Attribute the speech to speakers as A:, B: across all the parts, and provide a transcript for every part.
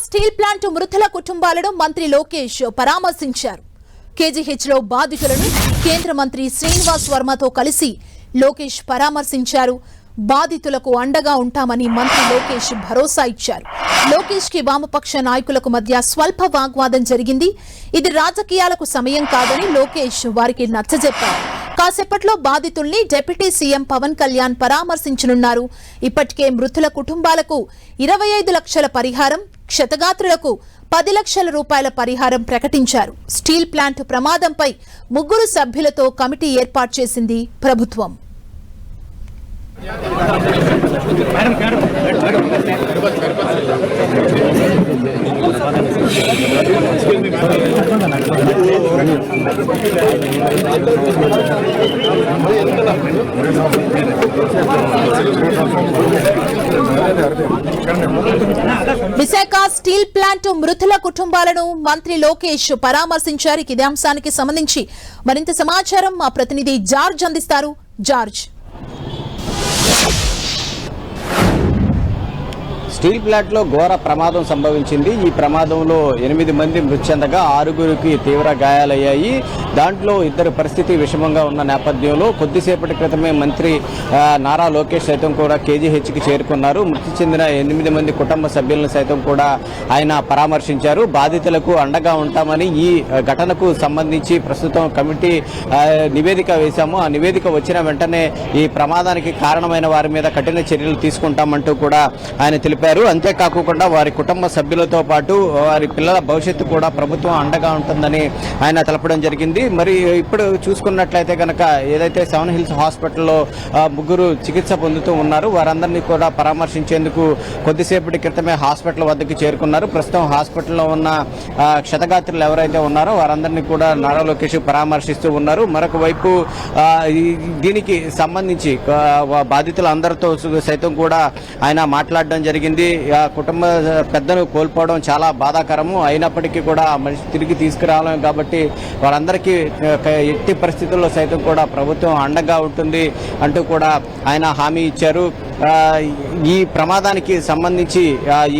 A: Steel plant మృతుల కుటుంబాలను మంత్రి లోకేష్ పరామర్శించారు. కేజీహెచ్ లో బాధితులను కేంద్ర మంత్రి శ్రీనివాస్ వర్మతో కలిసి లోకేష్ పరామర్శించారు. బాధితులకు అండగా ఉంటామని మంత్రి లోకేష్ భరోసా ఇచ్చారు. లోకేష్ కి వామపక్ష నాయకులకు మధ్య స్వల్ప వాగ్వాదం జరిగింది. ఇది రాజకీయాలకు సమయం కాదని లోకేష్ వారికి నచ్చజెప్పారు. కాసేపట్లో బాధితుల్ని డిప్యూటీ సీఎం పవన్ కళ్యాణ్ పరామర్శించనున్నారు. ఇప్పటికే మృతుల కుటుంబాలకు 25 లక్షల పరిహారం, క్షతగాత్రులకు 10 లక్షల రూపాయల పరిహారం ప్రకటించారు. స్టీల్ ప్లాంట్ ప్రమాదంపై 3 సభ్యులతో కమిటీ ఏర్పాటు చేసింది ప్రభుత్వం. విశాఖ స్టీల్ ప్లాంట్ మృతుల కుటుంబాలను మంత్రి లోకేష్ పరామర్శించారు. ఇదే అంశానికి సంబంధించి మరింత సమాచారం మా ప్రతినిధి జార్జ్ అందిస్తారు. జార్జ్,
B: స్టీల్ ప్లాంట్ లో ఘోర ప్రమాదం సంభవించింది. ఈ ప్రమాదంలో 8 మంది మృతి చెందగా 6గురికి తీవ్ర గాయాలయ్యాయి. దాంట్లో 2 పరిస్థితి విషమంగా ఉన్న నేపథ్యంలో కొద్దిసేపటి క్రితమే మంత్రి నారా లోకేష్ సైతం కూడా కేజీహెచ్ కి చేరుకున్నారు. మృతి చెందిన 8 మంది కుటుంబ సభ్యులను సైతం కూడా ఆయన పరామర్శించారు. బాధితులకు అండగా ఉంటామని, ఈ ఘటనకు సంబంధించి ప్రస్తుతం కమిటీ నివేదిక వేశాము. ఆ నివేదిక వచ్చిన వెంటనే ఈ ప్రమాదానికి కారణమైన వారి మీద కఠిన చర్యలు తీసుకుంటామంటూ కూడా ఆయన తెలిపారు. అంతేకాకుండా వారి కుటుంబ సభ్యులతో పాటు వారి పిల్లల భవిష్యత్తు కూడా ప్రభుత్వం అండగా ఉంటుందని ఆయన తెలపడం జరిగింది. మరి ఇప్పుడు చూసుకున్నట్లయితే కనుక ఏదైతే 7 హిల్స్ హాస్పిటల్లో 3 చికిత్స పొందుతూ ఉన్నారు, వారందరినీ కూడా పరామర్శించేందుకు కొద్దిసేపటి క్రితమే హాస్పిటల్ వద్దకు చేరుకున్నారు. ప్రస్తుతం హాస్పిటల్లో ఉన్న క్షతగాత్రులు ఎవరైతే ఉన్నారో వారందరినీ కూడా నారా లోకేష్ పరామర్శిస్తూ ఉన్నారు. మరొక వైపు దీనికి సంబంధించి బాధితులందరితో సైతం కూడా ఆయన మాట్లాడడం జరిగింది. కుటుంబ పెద్దను కోల్పోవడం చాలా బాధాకరము, అయినప్పటికీ కూడా మనిషి తిరిగి తీసుకురావాలి కాబట్టి వాళ్ళందరికీ ఎట్టి పరిస్థితుల్లో సైతం కూడా ప్రభుత్వం అండగా ఉంటుంది అంటూ కూడా ఆయన హామీ ఇచ్చారు. ఈ ప్రమాదానికి సంబంధించి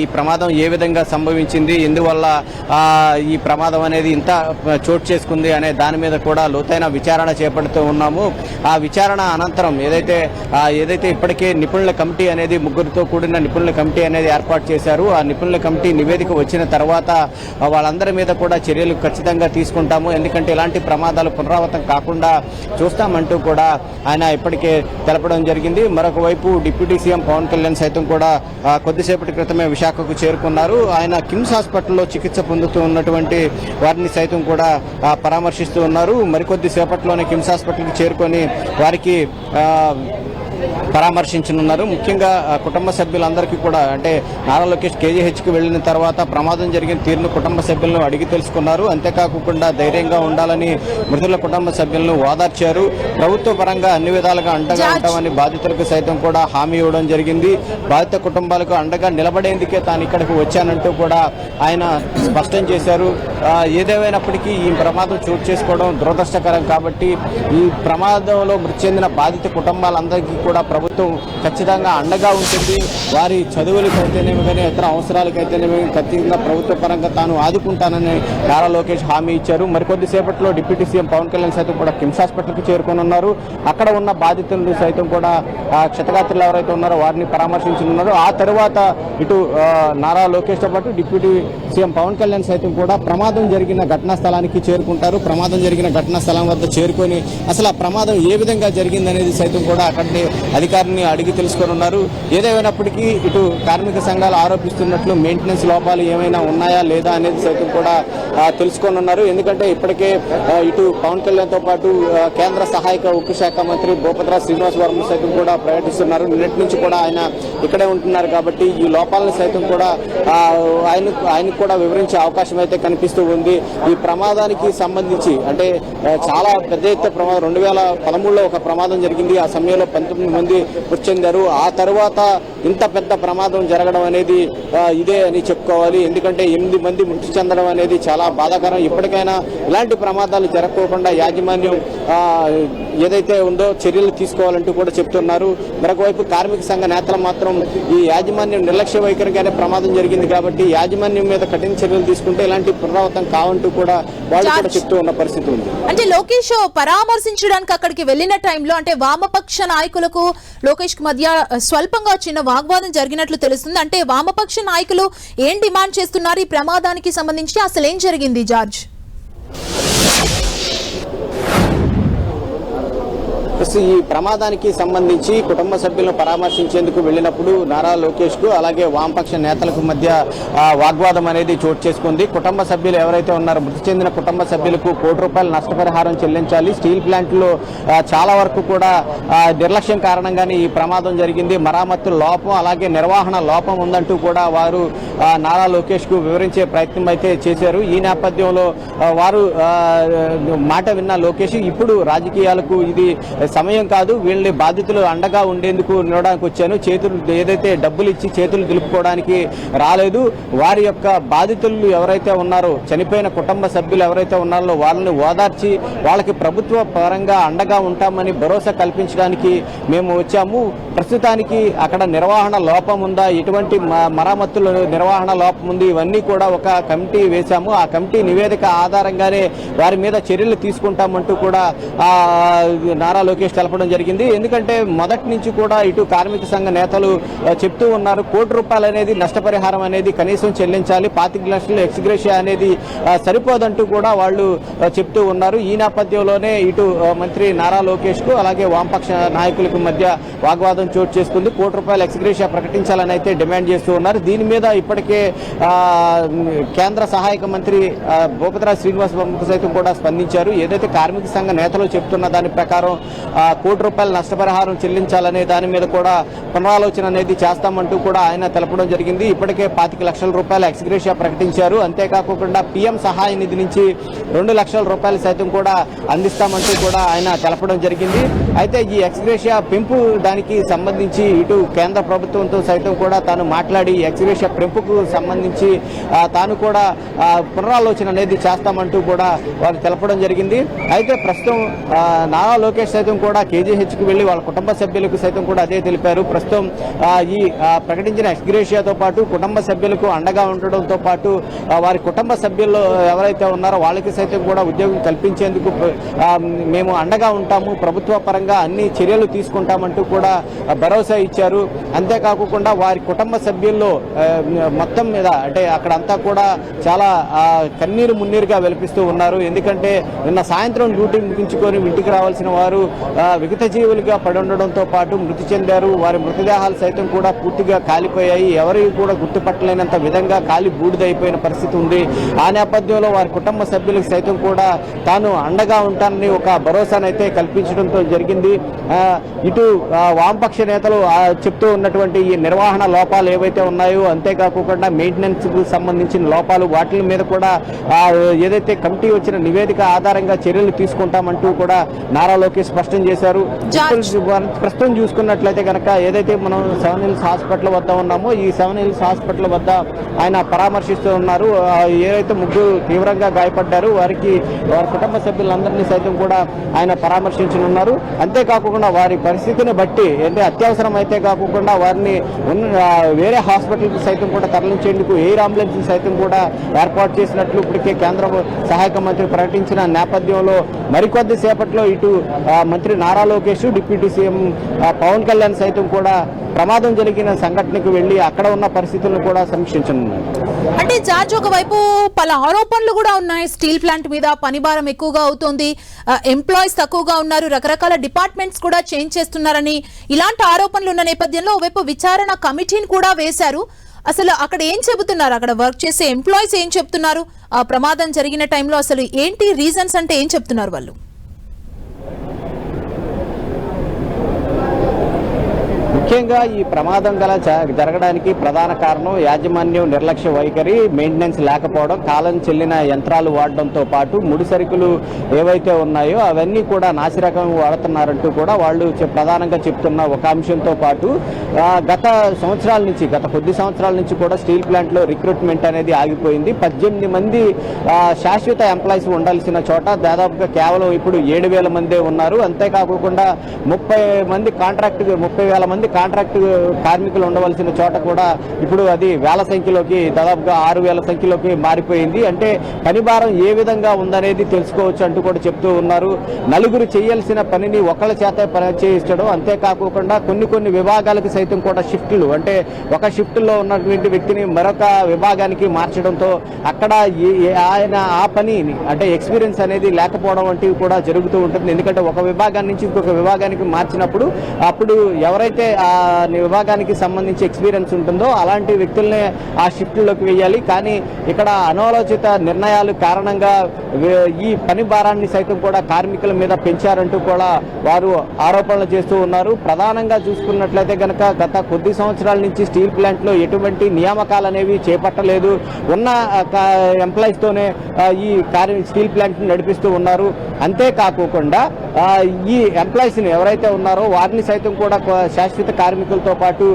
B: ఈ ప్రమాదం ఏ విధంగా సంభవించింది, ఎందువల్ల ఈ ప్రమాదం అనేది ఇంత చోటు చేసుకుంది అనే దాని మీద కూడా లోతైన విచారణ చేపడుతూ ఉన్నాము. ఆ విచారణ అనంతరం ఏదైతే ఇప్పటికే నిపుణుల కమిటీ అనేది 3తో కూడిన నిపుణుల కమిటీ అనేది ఏర్పాటు చేశారు. ఆ నిపుణుల కమిటీ నివేదిక వచ్చిన తర్వాత వాళ్ళందరి మీద కూడా చర్యలు ఖచ్చితంగా తీసుకుంటాము, ఎందుకంటే ఇలాంటి ప్రమాదాలు పునరావృతం కాకుండా చూస్తామంటూ కూడా ఆయన ఇప్పటికే తెలపడం జరిగింది. మరొక వైపు డిప్యూటీ సీఎం పవన్ కళ్యాణ్ సైతం కూడా కొద్దిసేపటి క్రితమే విశాఖకు చేరుకున్నారు. ఆయన కిమ్స్ హాస్పిటల్లో చికిత్స పొందుతూ ఉన్నటువంటి వారిని సైతం కూడా పరామర్శిస్తూ ఉన్నారు. మరికొద్ది సేపట్లోనే కిమ్స్ హాస్పిటల్కి చేరుకొని వారికి పరామర్శించనున్నారు. ముఖ్యంగా కుటుంబ సభ్యులందరికీ కూడా, అంటే నారా లోకేష్ కేజీహెచ్కి వెళ్లిన తర్వాత ప్రమాదం జరిగిన తీరును కుటుంబ సభ్యులను అడిగి తెలుసుకున్నారు. అంతేకాకుండా ధైర్యంగా ఉండాలని మృతుల కుటుంబ సభ్యులను ఓదార్చారు. ప్రభుత్వ పరంగా అన్ని విధాలుగా అండగా ఉంటామని బాధితులకు సైతం కూడా హామీ ఇవ్వడం జరిగింది. బాధిత కుటుంబాలకు అండగా నిలబడేందుకే తాను ఇక్కడికి వచ్చానంటూ కూడా ఆయన స్పష్టం చేశారు. ఏదేమైనప్పటికీ ఈ ప్రమాదం చోటు చేసుకోవడం దురదృష్టకరం కాబట్టి ఈ ప్రమాదంలో మృతి చెందిన బాధిత కుటుంబాలందరికీ కూడా ప్రభుత్వం ఖచ్చితంగా అండగా ఉంటుంది. వారి చదువులకైతేనేమి కానీ ఇతర అవసరాలకైతేనేమి ఖచ్చితంగా ప్రభుత్వ పరంగా తాను ఆదుకుంటానని నారా లోకేష్ హామీ ఇచ్చారు. మరికొద్ది సేపట్లో డిప్యూటీ సీఎం పవన్ కళ్యాణ్ సైతం కూడా కిమ్స్ హాస్పిటల్కి చేరుకొని ఉన్నారు. అక్కడ ఉన్న బాధితులను సైతం కూడా క్షతగాత్రులు ఎవరైతే ఉన్నారో వారిని పరామర్శించనున్నారు. ఆ తర్వాత ఇటు నారా లోకేష్తో పాటు డిప్యూటీ సీఎం పవన్ కళ్యాణ్ సైతం కూడా ప్రమాదం జరిగిన ఘటనా స్థలానికి చేరుకుంటారు. ప్రమాదం జరిగిన ఘటనా స్థలం వద్ద చేరుకొని అసలు ఆ ప్రమాదం ఏ విధంగా జరిగిందనేది సైతం కూడా అక్కడి అధికారిని అడిగి తెలుసుకొనున్నారు. ఏదేమైనప్పటికీ ఇటు కార్మిక సంఘాలు ఆరోపిస్తున్నట్లు మెయింటెనెన్స్ లోపాలు ఏమైనా ఉన్నాయా లేదా అనేది సైతం కూడా తెలుసుకోనున్నారు. ఎందుకంటే ఇప్పటికే ఇటు పవన్ కళ్యాణ్తో పాటు కేంద్ర సహాయక ఉక్కు శాఖ మంత్రి భూపతిరాజు శ్రీనివాస్ వర్మ సైతం కూడా పర్యటిస్తున్నారు. నిన్నటి నుంచి కూడా ఆయన ఇక్కడే ఉంటున్నారు కాబట్టి ఈ లోపాలను సైతం కూడా ఆయనకు కూడా వివరించే అవకాశం అయితే కనిపిస్తూ ఉంది. ఈ ప్రమాదానికి సంబంధించి అంటే చాలా పెద్ద ఎత్తున ప్రమాదం 2013లో ఒక ప్రమాదం జరిగింది. ఆ సమయంలో 19 మంది మృతి చెందారు. ఆ తర్వాత ఇంత పెద్ద ప్రమాదం జరగడం అనేది ఇదే అని చెప్పుకోవాలి. ఎందుకంటే 8 మంది మృతి చెందడం అనేది చాలా బాధాకరం. ఇప్పటికైనా ఇలాంటి ప్రమాదాలు జరగకోకుండా యాజమాన్యం ఏదైతే ఉందో చర్యలు తీసుకోవాలంటూ కూడా చెప్తున్నారు. మరొకవైపు కార్మిక సంఘ నేతలు మాత్రం ఈ యాజమాన్యం నిర్లక్ష్య వైఖరిగానే ప్రమాదం జరిగింది కాబట్టి యాజమాన్యం మీద కఠిన చర్యలు తీసుకుంటే ఇలాంటి పునరావృతం కావంటూ కూడా వాళ్ళు కూడా చెప్తూ ఉన్న పరిస్థితి ఉంది.
A: అంటే లోకేష్ పరామర్శించడానికి అక్కడికి వెళ్లిన టైంలో అంటే వామపక్ష నాయకులకు లోకేష్ కు మధ్య స్వల్పంగా చిన్న వాగ్వాదం జరిగినట్లు తెలుస్తుంది. అంటే వామపక్ష నాయకులు ఏం డిమాండ్ చేస్తున్నారు ఈ ప్రమాదానికి సంబంధించి, అసలు ఏం జరిగింది జార్జ్?
B: ఈ ప్రమాదానికి సంబంధించి కుటుంబ సభ్యులను పరామర్శించేందుకు వెళ్ళినప్పుడు నారా లోకేష్ కు అలాగే వామపక్ష నేతలకు మధ్య వాగ్వాదం అనేది చోటు చేసుకుంది. కుటుంబ సభ్యులు ఎవరైతే ఉన్నారో మృతి చెందిన కుటుంబ సభ్యులకు ₹1 నష్టపరిహారం చెల్లించాలి. స్టీల్ ప్లాంట్లో చాలా వరకు కూడా నిర్లక్ష్యం కారణంగానే ఈ ప్రమాదం జరిగింది. మరామత్తు లోపం అలాగే నిర్వహణ లోపం ఉందంటూ కూడా వారు నారా లోకేష్ కు వివరించే ప్రయత్నం అయితే చేశారు. ఈ నేపథ్యంలో వారు మాట విన్న లోకేష్ ఇప్పుడు రాజకీయాలకు ఇది సమయం కాదు, వీళ్ళని బాధితులు అండగా ఉండేందుకు నిలవడానికి వచ్చాను, చేతులు ఏదైతే డబ్బులు ఇచ్చి చేతులు దులుపుకోవడానికి రాలేదు, వారి యొక్క బాధితులు ఎవరైతే ఉన్నారో చనిపోయిన కుటుంబ సభ్యులు ఎవరైతే ఉన్నారో వాళ్ళని ఓదార్చి వాళ్ళకి ప్రభుత్వ పరంగా అండగా ఉంటామని భరోసా కల్పించడానికి మేము వచ్చాము. ప్రస్తుతానికి అక్కడ నిర్వహణ లోపం ఉందా, ఎటువంటి మరామత్తుల నిర్వహణ లోపం ఉంది, ఇవన్నీ కూడా ఒక కమిటీ వేశాము. ఆ కమిటీ నివేదిక ఆధారంగానే వారి మీద చర్యలు తీసుకుంటామంటూ కూడా నారా లోకేష్ తెలపడం జరిగింది. ఎందుకంటే మొదటి నుంచి కూడా ఇటు కార్మిక సంఘ నేతలు చెప్తూ ఉన్నారు ₹1 అనేది నష్టపరిహారం అనేది కనీసం చెల్లించాలి, 25 లక్షలు ఎక్స్గ్రేషియా అనేది సరిపోదంటూ కూడా వాళ్ళు చెప్తూ ఉన్నారు. ఈ నేపథ్యంలోనే ఇటు మంత్రి నారా లోకేష్ కు అలాగే వామపక్ష నాయకులకు మధ్య వాగ్వాదం చోటు చేసుకుంది. ₹1 ఎక్స్గ్రేషియా ప్రకటించాలని అయితే డిమాండ్ చేస్తూ ఉన్నారు. దీని మీద ఇప్పటికే కేంద్ర సహాయక మంత్రి భూపతిరాజు శ్రీనివాస్ వర్మకు సైతం కూడా స్పందించారు. ఏదైతే కార్మిక సంఘ నేతలు చెప్తున్న దాని ప్రకారం ₹1 నష్టపరిహారం చెల్లించాలనే దాని మీద కూడా పునరాలోచన అనేది చేస్తామంటూ కూడా ఆయన తెలపడం జరిగింది. ఇప్పటికే ₹25 లక్షల ఎక్స్గ్రేషియా ప్రకటించారు. అంతేకాకుండా పీఎం సహాయ నిధి నుంచి ₹2 లక్షల సైతం కూడా అందిస్తామంటూ కూడా ఆయన తెలపడం జరిగింది. అయితే ఈ ఎక్స్గ్రేషియా పెంపు దానికి సంబంధించి ఇటు కేంద్ర ప్రభుత్వంతో సైతం కూడా తాను మాట్లాడి ఎక్స్గ్రేషియా పెంపుకు సంబంధించి తాను కూడా పునరాలోచన అనేది చేస్తామంటూ కూడా వారు తెలపడం జరిగింది. అయితే ప్రస్తుతం నారా లోకేష్ సైతం కూడా కేజీహెచ్కి వెళ్లి వాళ్ళ కుటుంబ సభ్యులకు సైతం కూడా అదే తెలిపారు. ప్రస్తుతం ఈ ప్రకటించిన ఎక్స్గ్రేషియాతో పాటు కుటుంబ సభ్యులకు అండగా ఉండడంతో పాటు వారి కుటుంబ సభ్యులు ఎవరైతే ఉన్నారో వాళ్ళకి సైతం కూడా ఉద్యోగం కల్పించేందుకు మేము అండగా ఉంటాము, ప్రభుత్వ పరంగా అన్ని చర్యలు తీసుకుంటామంటూ కూడా భరోసా ఇచ్చారు. అంతేకాకుండా వారి కుటుంబ సభ్యుల్లో మొత్తం మీద అంటే అక్కడంతా కూడా చాలా కన్నీరు మున్నీరుగా వెలిపిస్తూ ఉన్నారు. ఎందుకంటే నిన్న సాయంత్రం డ్యూటీ ముగించుకొని ఇంటికి రావాల్సిన వారు విగత జీవులుగా పడి ఉండడంతో పాటు మృతి చెందారు. వారి మృతదేహాలు సైతం కూడా పూర్తిగా కాలిపోయాయి. ఎవరికి కూడా గుర్తుపట్టలేనంత విధంగా కాలి బూడిదైపోయిన పరిస్థితి ఉంది. ఆ నేపథ్యంలో వారి కుటుంబ సభ్యులకు సైతం కూడా తాను అండగా ఉంటానని ఒక భరోసానైతే కల్పించడంతో జరిగింది. ఇటు వామపక్ష నేతలు చెప్తూ ఉన్నటువంటి ఈ నిర్వహణ లోపాలు ఏవైతే ఉన్నాయో అంతేకాకుండా మెయింటెనెన్స్ కు సంబంధించిన లోపాలు వాటి మీద కూడా ఏదైతే కమిటీ వచ్చిన నివేదిక ఆధారంగా చర్యలు తీసుకుంటామంటూ కూడా నారా లోకేష్ స్పష్టం చేశారు. ప్రస్తుతం చూసుకున్నట్లయితే కనుక ఏదైతే మనం 7 Hills హాస్పిటల్ వద్ద ఉన్నామో ఈ 7 Hills హాస్పిటల్ వద్ద ఆయన పరామర్శిస్తూ ఉన్నారు. ఏదైతే ముగ్గురు తీవ్రంగా గాయపడ్డారు వారికి వారి కుటుంబ సభ్యులందరినీ సైతం కూడా ఆయన పరామర్శించనున్నారు. అంతేకాకుండా వారి పరిస్థితిని బట్టి అంటే అత్యవసరం అయితే కాకుండా వారిని వేరే హాస్పిటల్కి సైతం కూడా తరలించేందుకు ఎయిర్ అంబులెన్స్ సైతం కూడా ఏర్పాటు చేసినట్లు ఇప్పటికే కేంద్ర సహాయక మంత్రి ప్రకటించిన నేపథ్యంలో మరికొద్ది సేపట్లో ఇటు మంత్రి నారా లోకేష్, డిప్యూటీ సీఎం పవన్ కళ్యాణ్ సైతం కూడా ప్రమాదం జరిగిన సంఘటనకు వెళ్లి అక్కడ ఉన్న పరిస్థితులను కూడా సమీక్షించనున్నారు.
A: అంటే జార్జ్ ఒకవైపు పలు ఆరోపణలు కూడా ఉన్నాయి. స్టీల్ ప్లాంట్ మీద పని భారం ఎక్కువగా అవుతోంది, ఎంప్లాయీస్ తక్కువగా ఉన్నారు, రకరకాల డిపార్ట్మెంట్స్ కూడా చేంజ్ చేస్తున్నారని ఇలాంటి ఆరోపణలు ఉన్న నేపథ్యంలో ఒకవైపు విచారణ కమిటీని కూడా వేశారు. అసలు అక్కడ ఏం చెబుతున్నారు, అక్కడ వర్క్ చేసే ఎంప్లాయీస్ ఏం చెప్తున్నారు, ఆ ప్రమాదం జరిగిన టైంలో అసలు ఏంటి రీజన్స్ అంటే ఏం చెప్తున్నారు వాళ్ళు?
B: ముఖ్యంగా ఈ ప్రమాదం జరగడానికి ప్రధాన కారణం యాజమాన్యం నిర్లక్ష్య వైఖరి, మెయింటెనెన్స్ లేకపోవడం, కాలం చెల్లిన యంత్రాలు వాడడంతో పాటు ముడి సరుకులు ఏవైతే ఉన్నాయో అవన్నీ కూడా నాసిరకం వాడుతున్నారంటూ కూడా వాళ్ళు ప్రధానంగా చెప్తున్న ఒక అంశంతో పాటు గత కొద్ది సంవత్సరాల నుంచి కూడా స్టీల్ ప్లాంట్లో రిక్రూట్మెంట్ అనేది ఆగిపోయింది. 18 మంది శాశ్వత ఎంప్లాయీస్ ఉండాల్సిన చోట దాదాపుగా కేవలం ఇప్పుడు 7,000 మందే ఉన్నారు. అంతేకాకుండా 30,000 మంది కాంట్రాక్ట్ కార్మికులు ఉండవలసిన చోట కూడా ఇప్పుడు అది వేల సంఖ్యలోకి, దాదాపుగా 6,000 సంఖ్యలోకి మారిపోయింది. అంటే పని భారం ఏ విధంగా ఉందనేది తెలుసుకోవచ్చు అంటూ కూడా చెప్తూ ఉన్నారు. నలుగురు చేయాల్సిన పనిని ఒకళ్ళ చేత పని చేయించడం, అంతేకాకుండా కొన్ని విభాగాలకు సైతం కూడా షిఫ్ట్లు, అంటే ఒక షిఫ్ట్లో ఉన్నటువంటి వ్యక్తిని మరొక విభాగానికి మార్చడంతో అక్కడ ఆయన ఆ పనిని అంటే ఎక్స్పీరియన్స్ అనేది లేకపోవడం వంటివి కూడా జరుగుతూ ఉంటుంది. ఎందుకంటే ఒక విభాగాన్ని నుంచి ఇంకొక విభాగానికి మార్చినప్పుడు అప్పుడు ఎవరైతే ఆ విభాగానికి సంబంధించి ఎక్స్పీరియన్స్ ఉంటుందో అలాంటి వ్యక్తుల్ని ఆ షిఫ్ట్లోకి వేయాలి. కానీ ఇక్కడ అనాలోచిత నిర్ణయాలు కారణంగా ఈ పని భారాన్ని సైతం కూడా కార్మికుల మీద పెంచారంటూ కూడా వారు ఆరోపణలు చేస్తూ ఉన్నారు. ప్రధానంగా చూసుకున్నట్లయితే కనుక గత కొద్ది సంవత్సరాల నుంచి స్టీల్ ప్లాంట్లో ఎటువంటి నియామకాలు అనేవి చేపట్టలేదు. ఉన్న ఎంప్లాయీస్ తోనే ఈ స్టీల్ ప్లాంట్ నడిపిస్తూ ఉన్నారు. అంతేకాకుండా ఈ ఎంప్లాయీస్ ని ఎవరైతే ఉన్నారో వారిని సైతం కూడా శాశ్వత కార్మికులతో పాటు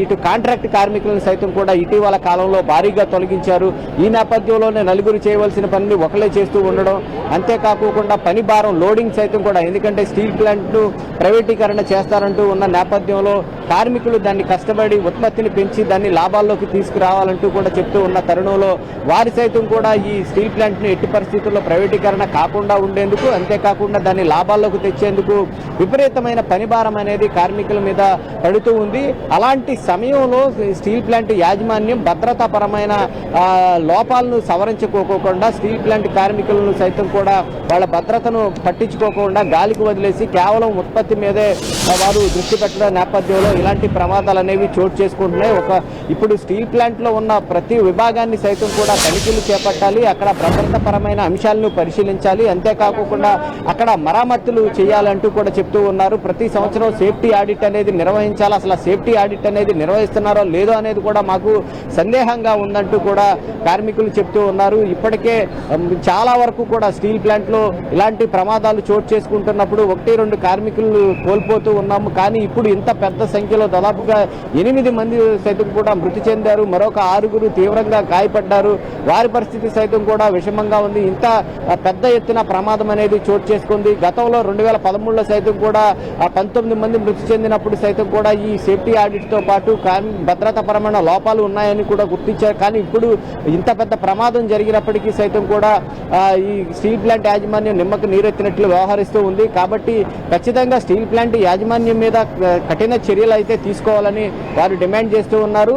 B: ఇటు కాంట్రాక్ట్ కార్మికులను సైతం కూడా ఇటీవల కాలంలో భారీగా తొలగించారు. ఈ నేపథ్యంలోనే నలుగురు చేయవలసిన పనిని ఒకళ్ళే చేస్తూ ఉండడం, అంతేకాకుండా పని భారం లోడింగ్ సైతం కూడా, ఎందుకంటే స్టీల్ ప్లాంట్ ప్రైవేటీకరణ చేస్తారంటూ ఉన్న నేపథ్యంలో కార్మికులు దాన్ని కష్టపడి ఉత్పత్తిని పెంచి దాన్ని లాభాల్లోకి తీసుకురావాలంటూ కూడా చెప్తూ ఉన్న తరుణంలో వారి సైతం కూడా ఈ స్టీల్ ప్లాంట్ ని ఎట్టి పరిస్థితుల్లో ప్రైవేటీకరణ కాకుండా ఉండేందుకు, అంతేకాకుండా దాన్ని లాభాల్లోకి తెచ్చేందుకు విపరీతమైన పని భారం అనేది కార్మికుల మీద పడుతూ ఉంది. అలాంటి సమయంలో స్టీల్ ప్లాంట్ యాజమాన్యం భద్రతాపరమైన లోపాలను సవరించుకోకుండా స్టీల్ ప్లాంట్ కార్మికులను సైతం కూడా వాళ్ళ భద్రతను పట్టించుకోకుండా గాలికి వదిలేసి కేవలం ఉత్పత్తి మీదే వారు దృష్టి పెట్టడం నేపథ్యంలో ఇలాంటి ప్రమాదాలు అనేవి చోటు చేసుకుంటున్నాయి. ఇప్పుడు స్టీల్ ప్లాంట్ లో ఉన్న ప్రతి విభాగాన్ని సైతం కూడా తనిఖీలు చేపట్టాలి, అక్కడ భద్రతాపరమైన అంశాలను పరిశీలించాలి, అంతేకాకుండా అక్కడ మరామతులు చేయాలంటూ కూడా చెప్తూ ఉన్నారు. ప్రతి సంవత్సరం సేఫ్టీ ఆడిట్ అనేది నిర్వహించాలి. అసలు సేఫ్టీ ఆడిట్ అనేది నిర్వహిస్తున్నారో లేదో అనేది కూడా మాకు సందేహంగా ఉందంటూ కూడా కార్మికులు చెప్తూ ఉన్నారు. ఇప్పటికే చాలా వరకు కూడా స్టీల్ ప్లాంట్ లో ఇలాంటి ప్రమాదాలు చోటు చేసుకుంటున్నప్పుడు 1-2 కార్మికులు కోల్పోతూ ఉన్నాము. కానీ ఇప్పుడు ఇంత పెద్ద సంఖ్యలో దాదాపుగా 8 మంది సైతం కూడా మృతి చెందారు, మరొక 6 తీవ్రంగా గాయపడ్డారు. వారి పరిస్థితి సైతం కూడా విషమంగా ఉంది. ఇంత పెద్ద ఎత్తున ప్రమాదం అనేది చోటు చేసుకుంది. గతంలో 2013లో సైతం కూడా 19 మంది మృతి చెందినప్పుడు సైతం కూడా ఈ సేఫ్టీ ఆడిట్ తో పాటు భద్రతాపరమైన లోపాలు ఉన్నాయని కూడా గుర్తించారు. కానీ ఇప్పుడు ఇంత పెద్ద ప్రమాదం జరిగినప్పటికీ సైతం కూడా ఈ స్టీల్ ప్లాంట్ యాజమాన్యం నిమ్మకు నీరెత్తినట్లు వ్యవహరిస్తూ ఉంది. కాబట్టి ఖచ్చితంగా స్టీల్ ప్లాంట్ యాజమాన్యం మీద కఠిన చర్యలు అయితే తీసుకోవాలని వారు డిమాండ్ చేస్తూ ఉన్నారు.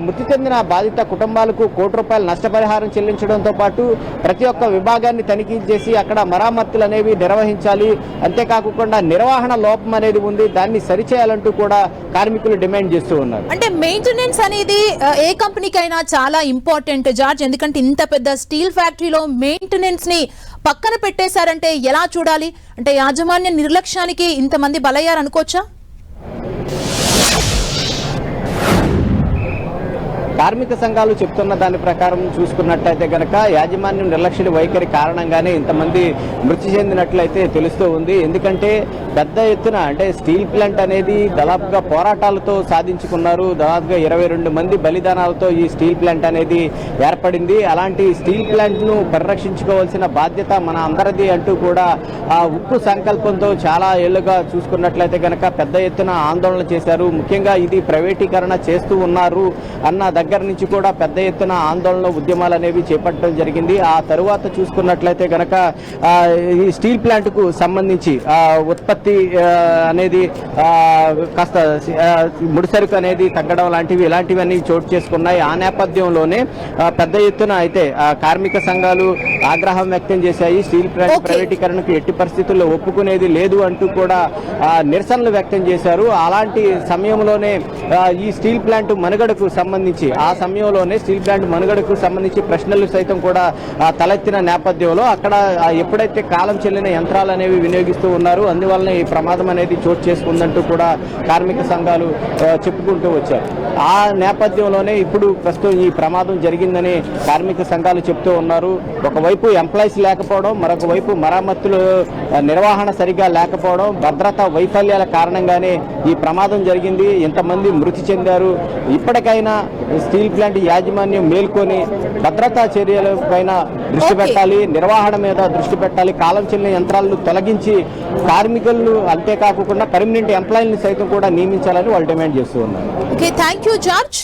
B: మృతి చెందిన బాధిత కుటుంబాలకు ₹1 కోటి నష్టపరిహారం చెల్లించడంతో పాటు ప్రతి ఒక్క విభాగాన్ని తనిఖీ చేసి అక్కడ మరామతులు అనేవి నిర్వహించాలి. అంతేకాకుండా నిర్వహణ లోపం అనేది ఉంది, దాన్ని సరిచేయాలంటూ కూడా కార్మికులు డిమాండ్ చేస్తూ ఉన్నారు.
A: అంటే మెయింటెనెన్స్ అనేది ఏ కంపెనీకైనా చాలా ఇంపార్టెంట్ జార్జ్, ఎందుకంటే ఇంత పెద్ద స్టీల్ ఫ్యాక్టరీలో మెయింటెనెన్స్ ని పక్కన పెట్టేశారంటే ఎలా చూడాలి? అంటే యాజమాన్య నిర్లక్ష్యానికి ఇంతమంది బలయ్యారనుకోవచ్చా?
B: కార్మిక సంఘాలు చెప్తున్న దాని ప్రకారం చూసుకున్నట్లయితే కనుక యాజమాన్యం నిర్లక్ష్య వైఖరి కారణంగానే ఇంతమంది మృతి చెందినట్లయితే తెలుస్తూ ఉంది. ఎందుకంటే పెద్ద ఎత్తున అంటే స్టీల్ ప్లాంట్ అనేది దాదాపుగా పోరాటాలతో సాధించుకున్నారు. దాదాపుగా 22 మంది బలిదానాలతో ఈ స్టీల్ ప్లాంట్ అనేది ఏర్పడింది. అలాంటి స్టీల్ ప్లాంట్ ను పరిరక్షించుకోవాల్సిన బాధ్యత మన అందరిది అంటూ కూడా ఆ ఉక్కు సంకల్పంతో చాలా ఏళ్లుగా చూసుకున్నట్లయితే కనుక పెద్ద ఎత్తున ఆందోళన చేశారు. ముఖ్యంగా ఇది ప్రైవేటీకరణ చేస్తూ ఉన్నారు అన్న దగ్గర నుంచి కూడా పెద్ద ఎత్తున ఆందోళన ఉద్యమాలు అనేవి చేపట్టడం జరిగింది. ఆ తరువాత చూసుకున్నట్లయితే కనుక ఈ స్టీల్ ప్లాంట్ కు సంబంధించి ఉత్పత్తి అనేది కాస్త ముడిసరుకు అనేది తగ్గడం ఇలాంటివన్నీ చోటు చేసుకున్నాయి. ఆ నేపథ్యంలోనే పెద్ద ఎత్తున అయితే కార్మిక సంఘాలు ఆగ్రహం వ్యక్తం చేశాయి. స్టీల్ ప్లాంట్ ప్రైవేటీకరణకు ఎట్టి పరిస్థితుల్లో ఒప్పుకునేది లేదు అంటూ కూడా నిరసనలు వ్యక్తం చేశారు. అలాంటి సమయంలోనే ఈ స్టీల్ ప్లాంట్ మనుగడకు సంబంధించి ఆ సమయంలోనే స్టీల్ ప్లాంట్ మనుగడకు సంబంధించి ప్రశ్నలు సైతం కూడా తలెత్తిన నేపథ్యంలో అక్కడ ఎప్పుడైతే కాలం చెల్లిన యంత్రాలు అనేవి వినియోగిస్తూ ఉన్నారు, అందువలన ఈ ప్రమాదం అనేది చోటు చేసుకుందంటూ కూడా కార్మిక సంఘాలు చెప్పుకుంటూ వచ్చారు. ఆ నేపథ్యంలోనే ఇప్పుడు ప్రస్తుతం ఈ ప్రమాదం జరిగిందని కార్మిక సంఘాలు చెప్తూ ఉన్నారు. ఒకవైపు ఎంప్లాయీస్ లేకపోవడం, మరొక వైపు మరమ్మతులు నిర్వహణ సరిగా లేకపోవడం, భద్రతా వైఫల్యాల కారణంగానే ఈ ప్రమాదం జరిగింది. ఇంతమంది మృతి చెందారు. ఇప్పటికైనా స్టీల్ ప్లాంట్ యాజమాన్యం మేల్కొని భద్రతా చర్యల పైన దృష్టి పెట్టాలి, నిర్వహణ మీద దృష్టి పెట్టాలి, కాలం చెల్లిన యంత్రాలను తొలగించి కార్మికులను అంతేకాకుండా పర్మనెంట్ ఎంప్లాయీలను సైతం కూడా నియమించాలని వాళ్ళు డిమాండ్ చేస్తూ ఉన్నారు.
A: Okay, thank you George.